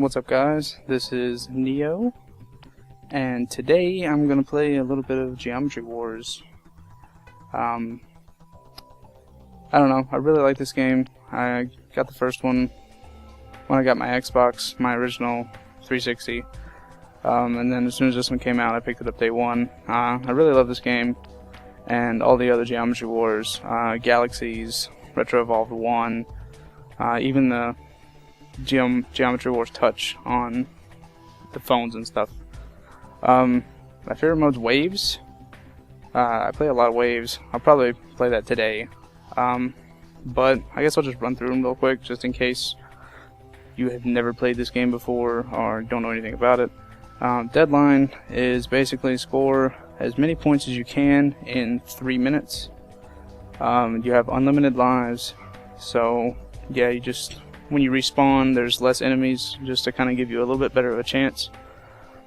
What's up guys, this is Neo, and today I'm going to play a little bit of Geometry Wars. I don't know, I really like this game. I got the first one when I got my Xbox, my original 360, and then as soon as this one came out I picked it up day one. I really love this game, and all the other Geometry Wars, Galaxies, Retro Evolved 1, even the Geometry Wars Touch on the phones and stuff. My favorite mode's Waves. I play a lot of Waves. I'll probably play that today. But I guess I'll just run through them real quick, just in case you have never played this game before or don't know anything about it. Deadline is basically score as many points as you can in 3 minutes. You have unlimited lives, so yeah, you just, when you respawn, there's less enemies, just to kind of give you a little bit better of a chance.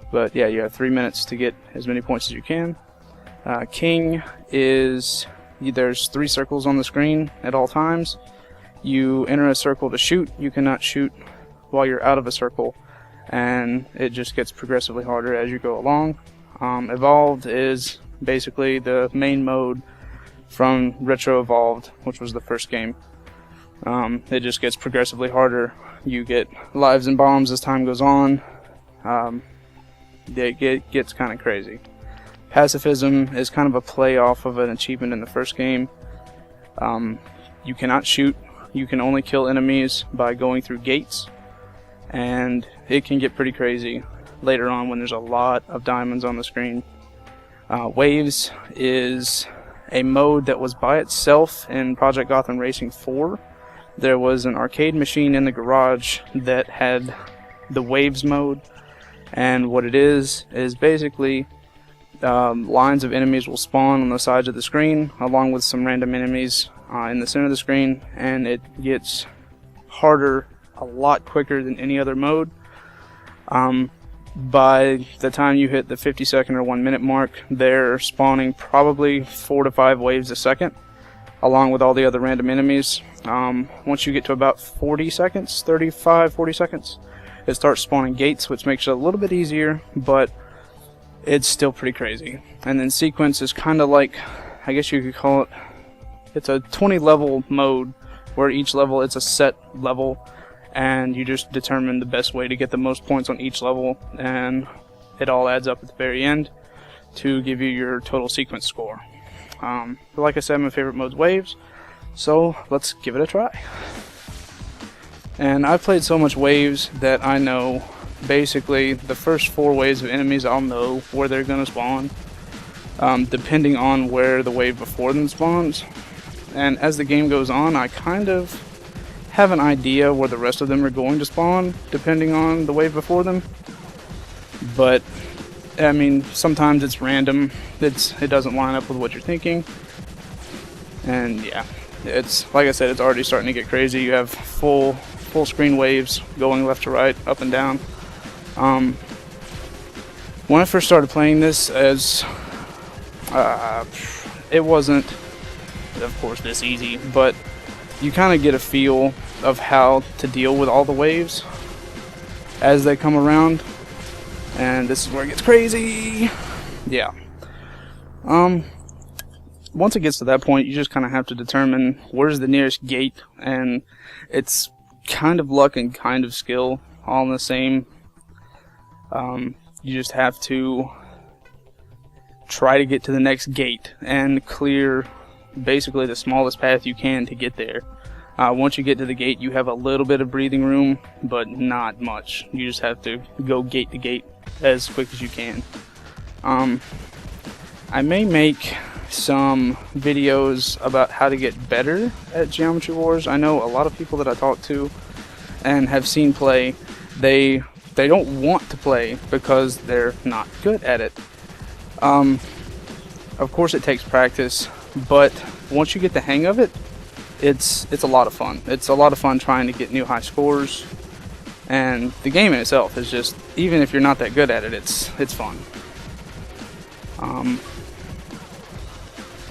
But yeah, you have 3 minutes to get as many points as you can. King is, there's 3 circles on the screen at all times. You enter a circle to shoot. You cannot shoot while you're out of a circle, and it just gets progressively harder as you go along. Evolved is basically the main mode from Retro Evolved, which was the first game. It just gets progressively harder. You get lives and bombs as time goes on. It gets kind of crazy. Pacifism is kind of a play off of an achievement in the first game. You cannot shoot. You can only kill enemies by going through gates, and it can get pretty crazy later on when there's a lot of diamonds on the screen. Waves is a mode that was by itself in Project Gotham Racing 4. There was an arcade machine in the garage that had the Waves mode, and what it is basically lines of enemies will spawn on the sides of the screen along with some random enemies in the center of the screen, and it gets harder a lot quicker than any other mode. By the time you hit the 50-second or 1 minute mark, they're spawning probably 4 to 5 waves a second along with all the other random enemies. Once you get to about 40 seconds, 35, 40 seconds, it starts spawning gates, which makes it a little bit easier, but it's still pretty crazy. And then sequence is kind of like, I guess you could call it, it's a 20 level mode where each level, it's a set level, and you just determine the best way to get the most points on each level, and it all adds up at the very end to give you your total sequence score. But like I said, my favorite mode's Waves, so let's give it a try. And I've played so much Waves that I know basically the first 4 waves of enemies, I'll know where they're going to spawn, depending on where the wave before them spawns. And as the game goes on, I kind of have an idea where the rest of them are going to spawn, depending on the wave before them. But I mean, sometimes it's random. It doesn't line up with what you're thinking. And yeah, it's like I said, it's already starting to get crazy. You have full screen waves going left to right, up and down. When I first started playing this, it wasn't, of course, this easy, but you kind of get a feel of how to deal with all the waves as they come around, and this is where it gets crazy. Yeah. Once it gets to that point, you just kind of have to determine where's the nearest gate, and it's kind of luck and kind of skill all in the same. You just have to try to get to the next gate and clear basically the smallest path you can to get there. Once you get to the gate, you have a little bit of breathing room, but not much. You just have to go gate to gate as quick as you can. I may make some videos about how to get better at Geometry Wars. I know a lot of people that I talk to and have seen play, they don't want to play because they're not good at it. Of course it takes practice, but once you get the hang of it, it's a lot of fun. It's a lot of fun trying to get new high scores, and the game in itself is just, even if you're not that good at it, it's fun.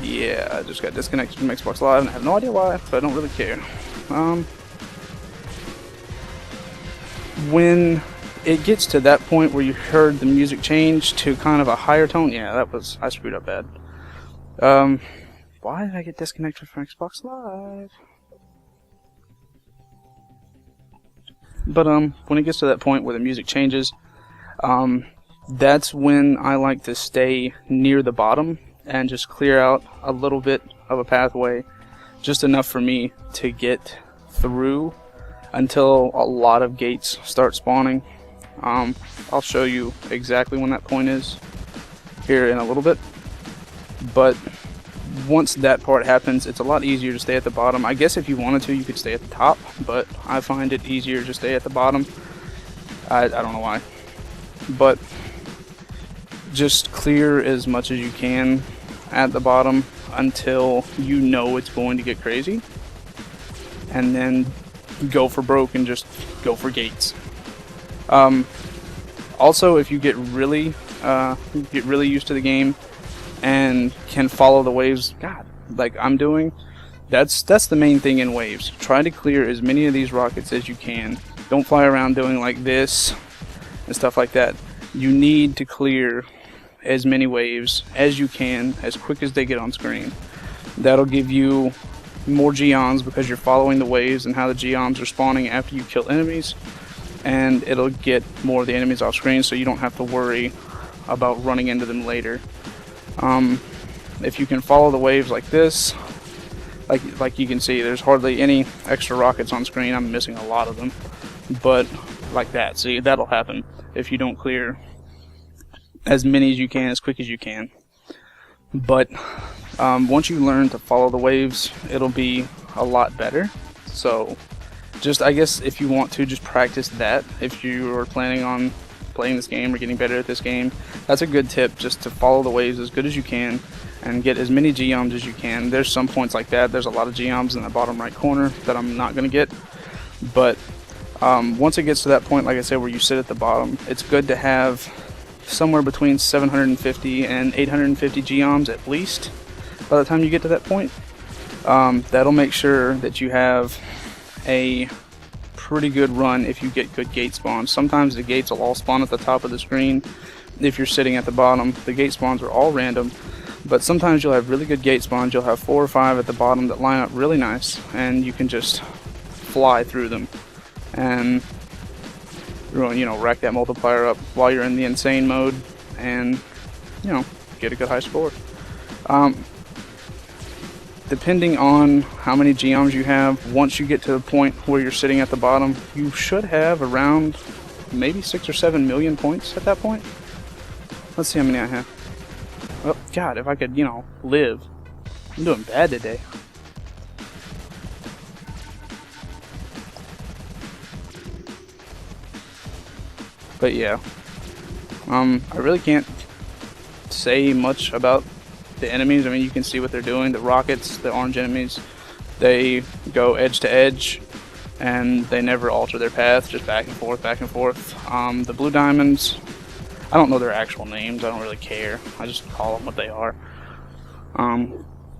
Yeah, I just got disconnected from Xbox Live and I have no idea why, but I don't really care. when it gets to that point where you heard the music change to kind of a higher tone, yeah, I screwed up bad. Why did I get disconnected from Xbox Live? But when it gets to that point where the music changes, that's when I like to stay near the bottom and just clear out a little bit of a pathway, just enough for me to get through until a lot of gates start spawning. I'll show you exactly when that point is here in a little bit, but once that part happens, it's a lot easier to stay at the bottom. I guess if you wanted to, you could stay at the top, but I find it easier to stay at the bottom. I don't know why, but just clear as much as you can at the bottom until you know it's going to get crazy, and then go for broke and just go for gates. Also, if you get really used to the game and can follow the waves, like I'm doing, that's the main thing in waves. Try to clear as many of these rockets as you can. Don't fly around doing like this and stuff like that. You need to clear as many waves as you can as quick as they get on screen. That'll give you more geons because you're following the waves and how the geons are spawning after you kill enemies, and it'll get more of the enemies off screen so you don't have to worry about running into them later. If you can follow the waves like this, like you can see, there's hardly any extra rockets on screen. I'm missing a lot of them, but like that, see, that'll happen if you don't clear as many as you can as quick as you can. But once you learn to follow the waves, it'll be a lot better. So just, I guess, if you want to, just practice that. If you are planning on playing this game or getting better at this game, that's a good tip, just to follow the waves as good as you can and get as many geoms as you can. There's some points like that. There's a lot of geoms in the bottom right corner that I'm not going to get, but once it gets to that point, like I said, where you sit at the bottom, it's good to have somewhere between 750 and 850 geoms at least by the time you get to that point. That'll make sure that you have a pretty good run if you get good gate spawns. Sometimes the gates will all spawn at the top of the screen. If you're sitting at the bottom, the gate spawns are all random, but sometimes you'll have really good gate spawns. You'll have 4 or 5 at the bottom that line up really nice, and you can just fly through them and, you know, rack that multiplier up while you're in the insane mode and, you know, get a good high score. Depending on how many geoms you have, once you get to the point where you're sitting at the bottom, you should have around maybe 6 or 7 million points at that point. Let's see how many I have. Oh, God, if I could, you know, live. I'm doing bad today. But yeah, I really can't say much about the enemies. I mean, you can see what they're doing. The rockets, the orange enemies, they go edge to edge, and they never alter their path, just back and forth, back and forth. The blue diamonds, I don't know their actual names. I don't really care. I just call them what they are.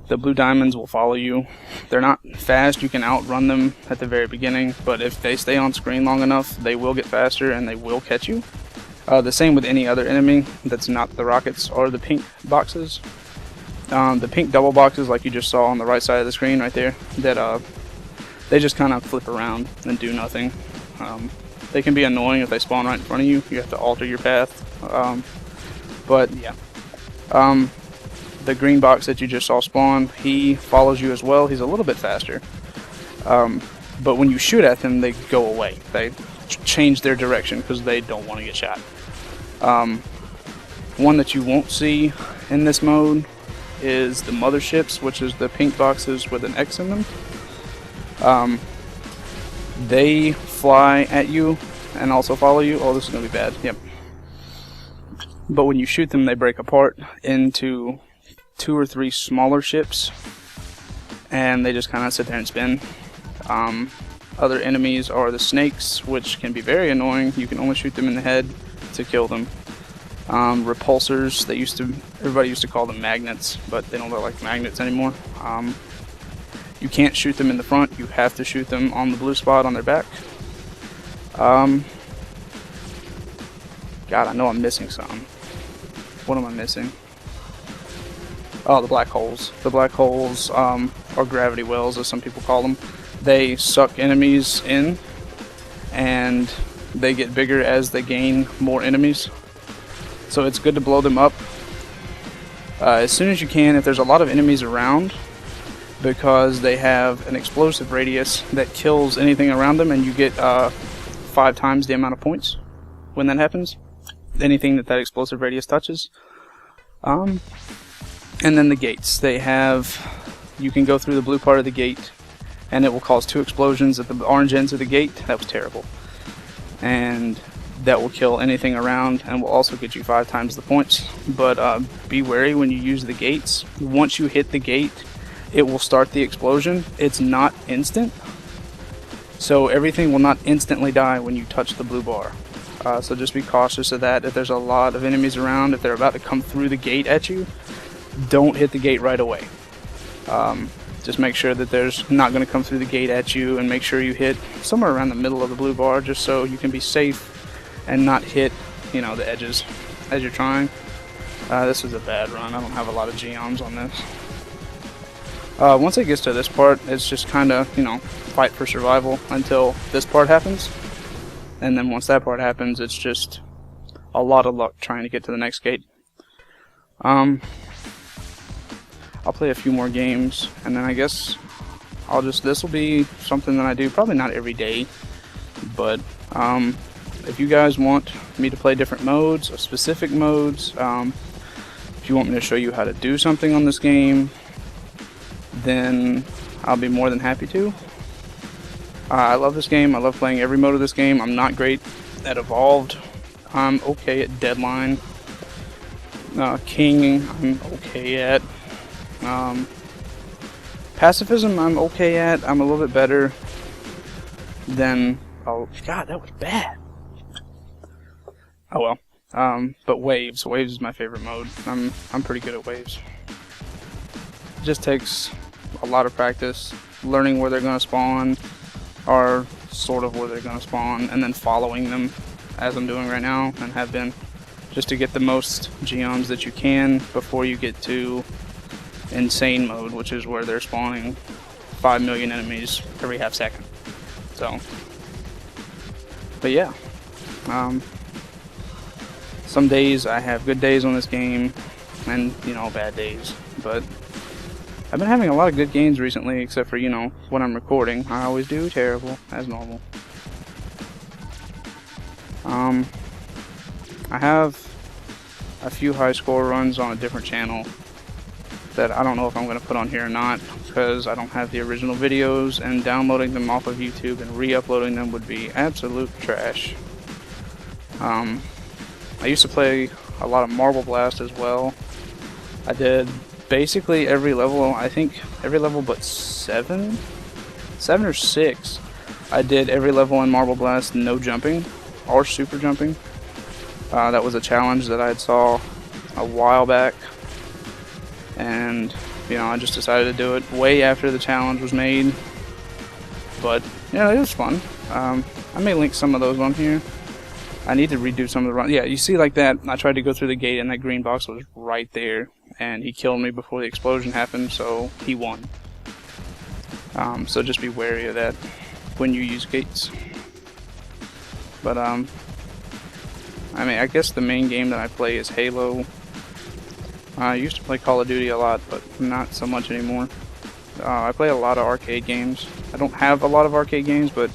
The blue diamonds will follow you. They're not fast. You can outrun them at the very beginning, but if they stay on screen long enough, they will get faster and they will catch you. The same with any other enemy that's not the rockets or the pink boxes. The pink double boxes, like you just saw on the right side of the screen right there, that they just kind of flip around and do nothing. They can be annoying if they spawn right in front of you. You have to alter your path. But yeah. The green box that you just saw spawn, he follows you as well. He's a little bit faster. But when you shoot at them, they go away. They change their direction because they don't want to get shot. One that you won't see in this mode is the motherships, which is the pink boxes with an X in them. They fly at you and also follow you. Oh, this is going to be bad. Yep. But when you shoot them, they break apart into 2 or 3 smaller ships, and they just kind of sit there and spin. Other enemies are the snakes, which can be very annoying. You can only shoot them in the head to kill them. Repulsors, everybody used to call them magnets, but they don't look like magnets anymore. You can't shoot them in the front. You have to shoot them on the blue spot on their back. God, I know I'm missing some. What am I missing? Oh, the black holes. The black holes, or gravity wells, as some people call them. They suck enemies in, and they get bigger as they gain more enemies. So it's good to blow them up as soon as you can if there's a lot of enemies around, because they have an explosive radius that kills anything around them, and you get 5 times the amount of points when that happens. Anything that explosive radius touches. And then the gates. They have, you can go through the blue part of the gate, and it will cause 2 explosions at the orange ends of the gate. That was terrible. And that will kill anything around, and will also get you 5 times the points. But be wary when you use the gates. Once you hit the gate, it will start the explosion. It's not instant, so everything will not instantly die when you touch the blue bar. So just be cautious of that. If there's a lot of enemies around, if they're about to come through the gate at you, don't hit the gate right away. Just make sure that there's not going to come through the gate at you, and make sure you hit somewhere around the middle of the blue bar, just so you can be safe and not hit, you know, the edges as you're trying. This is a bad run. I don't have a lot of geoms on this. Once it gets to this part, it's just kind of, you know, fight for survival until this part happens. And then once that part happens, it's just a lot of luck trying to get to the next gate. I'll play a few more games, and then I guess this will be something that I do, probably not every day, but if you guys want me to play different modes, or specific modes, if you want me to show you how to do something on this game, then I'll be more than happy to. I love this game. I love playing every mode of this game. I'm not great at Evolved. I'm okay at Deadline. King, I'm okay at. Pacifism, I'm okay at. I'm a little bit better than. Oh God, that was bad. Oh well. But Waves is my favorite mode. I'm pretty good at Waves. It just takes a lot of practice, learning where they're gonna spawn, or sort of where they're gonna spawn, and then following them, as I'm doing right now, and have been, just to get the most geoms that you can before you get to insane mode, which is where they're spawning 5 million enemies every half second. So, but yeah, some days I have good days on this game, and, you know, bad days, but I've been having a lot of good games recently, except for, you know, when I'm recording. I always do terrible, as normal. I have a few high score runs on a different channel that I don't know if I'm going to put on here or not, because I don't have the original videos, and downloading them off of YouTube and re-uploading them would be absolute trash. I used to play a lot of Marble Blast as well. I did basically every level, I think every level but 7 or 6. I did every level in Marble Blast, no jumping or super jumping. That was a challenge that I saw a while back, and you know, I just decided to do it way after the challenge was made. But yeah, it was fun. I may link some of those on here. I need to redo some of the runs. Yeah, you see, like that, I tried to go through the gate and that green box was right there, and he killed me before the explosion happened, so he won. So just be wary of that when you use gates. But I mean, I guess the main game that I play is Halo. I used to play Call of Duty a lot, but not so much anymore. I play a lot of arcade games. I don't have a lot of arcade games, but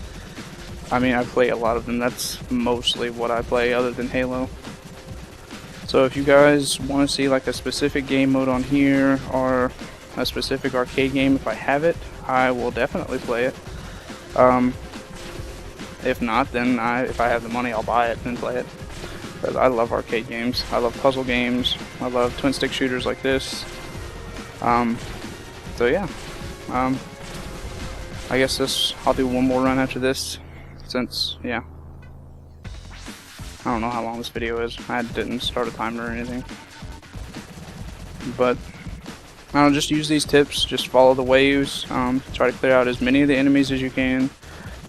I mean, I play a lot of them. That's mostly what I play other than Halo. So if you guys want to see like a specific game mode on here, or a specific arcade game, if I have it, I will definitely play it. If not, then if I have the money, I'll buy it and play it. Because I love arcade games. I love puzzle games. I love twin stick shooters like this. So yeah. I guess I'll do one more run after this, since, yeah. I don't know how long this video is. I didn't start a timer or anything. But I don't know, just use these tips. Just follow the waves. Try to clear out as many of the enemies as you can,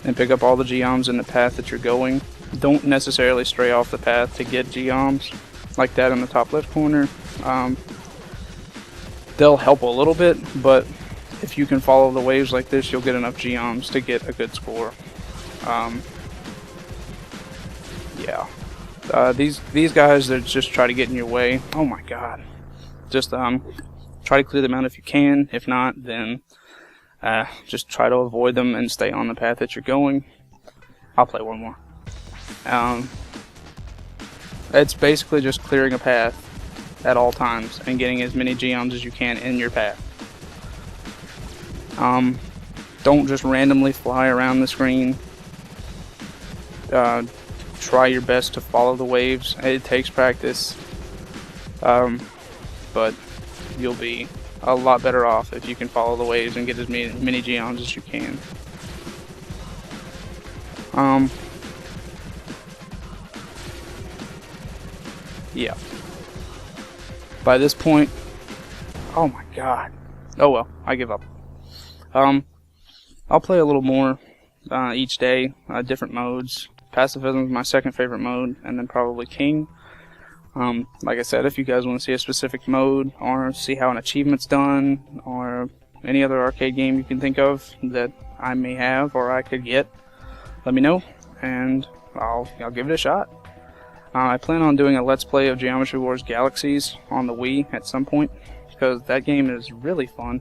and pick up all the geoms in the path that you're going. don't necessarily stray off the path to get geoms like that in the top left corner. They'll help a little bit, but if you can follow the waves like this, you'll get enough geoms to get a good score. Yeah. These guys that just try to get in your way, oh my god. Just try to clear them out if you can. If not, then just try to avoid them and stay on the path that you're going. I'll play one more. It's basically just clearing a path at all times and getting as many geoms as you can in your path. Don't just randomly fly around the screen. Try your best to follow the waves. It takes practice, but you'll be a lot better off if you can follow the waves and get as many geoms as you can. Yeah. By this point, oh my god. Oh well, I give up. I'll play a little more each day, different modes. Pacifism is my second favorite mode, and then probably King. Like I said, if you guys want to see a specific mode, or see how an achievement's done, or any other arcade game you can think of that I may have or I could get, let me know, and I'll give it a shot. I plan on doing a Let's Play of Geometry Wars Galaxies on the Wii at some point, because that game is really fun.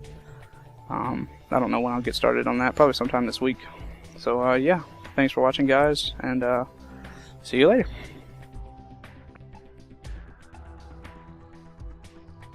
I don't know when I'll get started on that, probably sometime this week. So yeah, thanks for watching guys, and see you later.